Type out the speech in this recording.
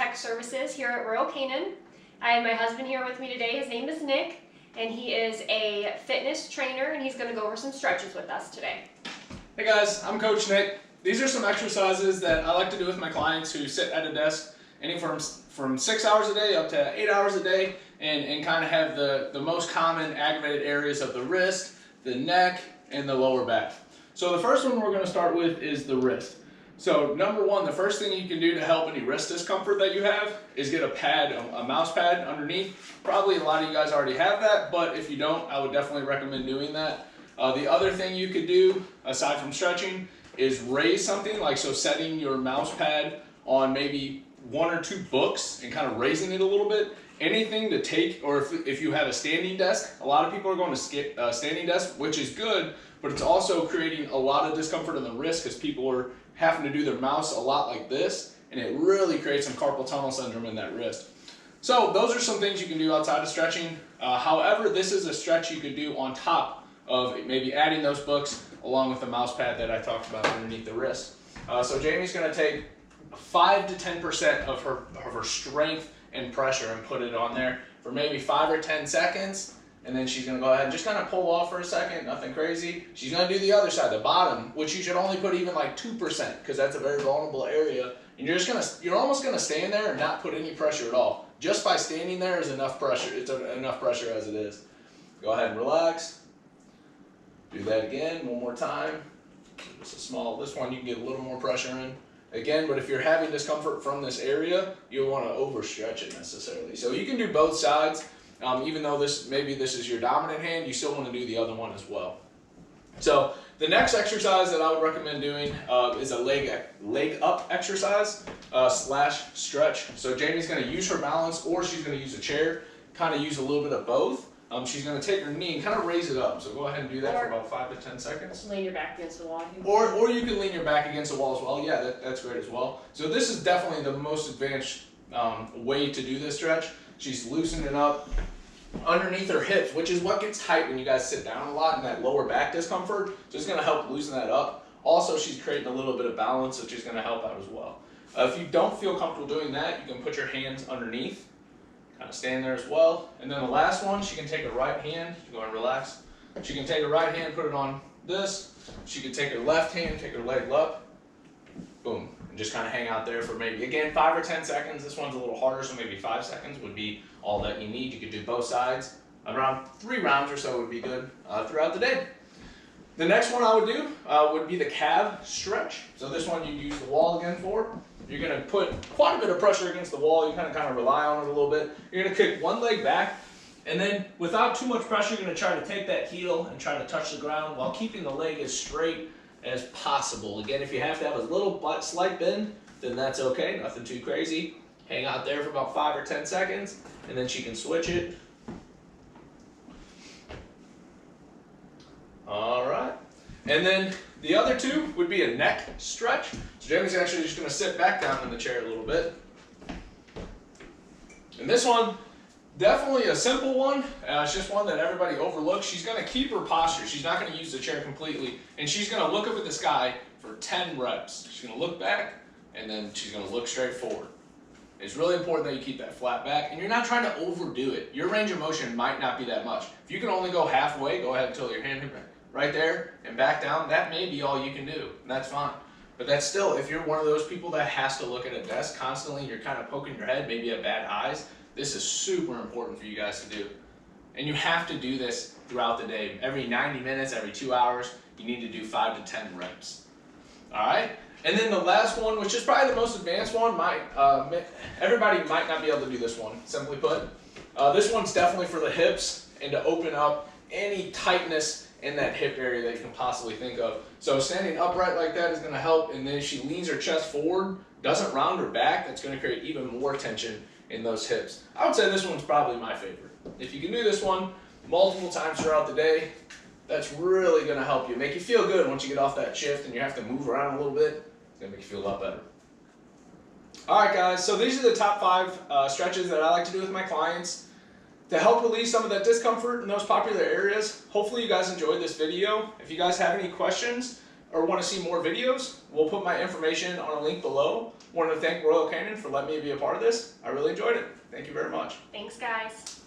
Tech Services here at Royal Canin. I have my husband here with me today. His name is Nick, and he is a fitness trainer, and he's going to go over some stretches with us today. Hey guys, I'm Coach Nick. These are some exercises that I like to do with my clients who sit at a desk anywhere from 6 hours a day up to 8 hours a day, and kind of have the most common aggravated areas of the wrist, the neck, and the lower back. So the first one we're going to start with is the wrist. So number one, the first thing you can do to help any wrist discomfort that you have is get a pad, a mouse pad underneath. Probably a lot of you guys already have that, but if you don't, I would definitely recommend doing that. The other thing you could do, aside from stretching, is raise something, like so setting your mouse pad on maybe 1 or 2 books and kind of raising it a little bit. Anything to take, or if you have a standing desk, a lot of people are going to standing desk, which is good, but it's also creating a lot of discomfort in the wrist because people are having to do their mouse a lot like this, and it really creates some carpal tunnel syndrome in that wrist. So those are some things you can do outside of stretching. However, this is a stretch you could do on top of maybe adding those books along with the mouse pad that I talked about underneath the wrist. So Jamie's going to take 5 to 10% of her strength and pressure and put it on there for maybe 5 or 10 seconds. And then she's going to go ahead and just kind of pull off for a second, nothing crazy. She's going to do the other side, the bottom, which you should only put even like 2% because that's a very vulnerable area. And you're almost going to stand there and not put any pressure at all. Just by standing there is enough pressure. It's enough pressure as it is. Go ahead and relax. Do that again, one more time. Just a small, this one you can get a little more pressure in. Again, but if you're having discomfort from this area, you don't want to overstretch it necessarily. So you can do both sides. Even though maybe this is your dominant hand, you still want to do the other one as well. So the next exercise that I would recommend doing is a leg up exercise slash stretch. So Jamie's going to use her balance, or she's going to use a chair, kind of use a little bit of both. She's going to take her knee and kind of raise it up. So go ahead and do that for about 5 to 10 seconds. Lean your back against the wall. Or you can lean your back against the wall as well. Yeah, that's great as well. So this is definitely the most advanced way to do this stretch. She's loosening up underneath her hips, which is what gets tight when you guys sit down a lot and that lower back discomfort. So it's going to help loosen that up. Also, she's creating a little bit of balance, which is going to help out as well. If you don't feel comfortable doing that, you can put your hands underneath, kind of stand there as well. And then the last one, she can take her right hand, go ahead and relax. She can take her right hand, put it on this. She can take her left hand, take her leg up, boom, and just kind of hang out there for maybe, again, 5 or 10 seconds. This one's a little harder, so maybe 5 seconds would be all that you need. You could do both sides. Around 3 rounds or so would be good throughout the day. The next one I would do would be the calf stretch. So this one you use the wall again for. You're going to put quite a bit of pressure against the wall. You kind of rely on it a little bit. You're going to kick one leg back, and then without too much pressure, you're going to try to take that heel and try to touch the ground while keeping the leg as straight as possible. Again, if you have to have a little slight bend, then that's okay, nothing too crazy. Hang out there for about 5 or 10 seconds, and then she can switch it. All right. And then the other two would be a neck stretch. So Jamie's actually just going to sit back down in the chair a little bit. And this one, definitely a simple one. It's just one that everybody overlooks. She's going to keep her posture. She's not going to use the chair completely. And she's going to look up at the sky for 10 reps. She's going to look back, and then she's going to look straight forward. It's really important that you keep that flat back, and you're not trying to overdo it. Your range of motion might not be that much. If you can only go halfway, go ahead and tilt your hand right there and back down. That may be all you can do, and that's fine. But that's still, if you're one of those people that has to look at a desk constantly and you're kind of poking your head, maybe have bad eyes, this is super important for you guys to do. And you have to do this throughout the day. Every 90 minutes, every 2 hours, you need to do 5 to 10 reps. All right? And then the last one, which is probably the most advanced one, everybody might not be able to do this one, simply put. This one's definitely for the hips and to open up any tightness in that hip area that you can possibly think of. So standing upright like that is going to help, and then if she leans her chest forward, doesn't round her back, that's going to create even more tension in those hips. I would say this one's probably my favorite. If you can do this one multiple times throughout the day, that's really going to help you. Make you feel good once you get off that shift and you have to move around a little bit. It's going to make you feel a lot better. Alright guys, so these are the top 5 stretches that I like to do with my clients to help release some of that discomfort in those popular areas. Hopefully you guys enjoyed this video. If you guys have any questions, or want to see more videos, we'll put my information on a link below. Want to thank Royal Canin for letting me be a part of this. I really enjoyed it. Thank you very much. Thanks, guys.